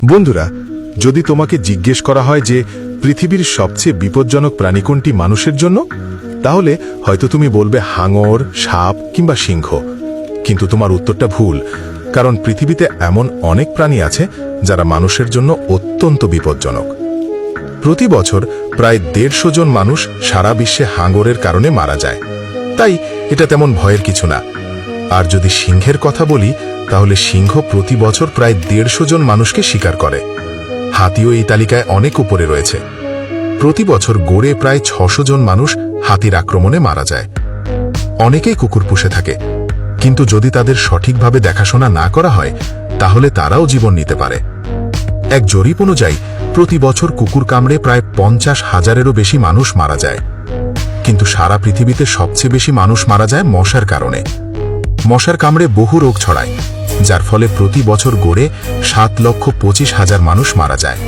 বন্ধুরা, যদি তোমাকে জিজ্ঞেস করা হয় যে পৃথিবীর সবচেয়ে বিপজ্জনক প্রাণী কোনটি মানুষের জন্য, তাহলে হয়তো তুমি বলবে হাঙর, সাপ কিংবা সিংহ। কিন্তু তোমার উত্তরটা ভুল, কারণ পৃথিবীতে এমন অনেক প্রাণী আছে যারা মানুষের জন্য অত্যন্ত বিপজ্জনক। প্রতি বছর প্রায় 150 জন মানুষ সারা বিশ্বে হাঙরের কারণে মারা যায়। তাই এটা তেমন ভয়ের কিছু না। আর যদি সিংহের কথা বলি, তাহলে সিংহ প্রতি বছর প্রায় 150 জন মানুষকে শিকার করে। হাতিও এই তালিকায় অনেক উপরে রয়েছে। প্রতি বছর গড়ে প্রায় 600 জন মানুষ হাতির আক্রমণে মারা যায়। অনেকেই কুকুর পুষে থাকে, কিন্তু যদি তাদের সঠিকভাবে দেখাশোনা না করা হয়, তাহলে তারাও জীবন নিতে পারে। এক জরিপ অনুযায়ী প্রতি বছর কুকুর কামড়ে প্রায় 50,000-এরও বেশি মানুষ মারা যায়। কিন্তু সারা পৃথিবীতে সবচেয়ে বেশি মানুষ মারা যায় মশার কারণে। মশার কামড়ে বহু রোগ ছড়ায়, যার ফলে প্রতি বছর গড়ে 7,25,000 মানুষ মারা যায়।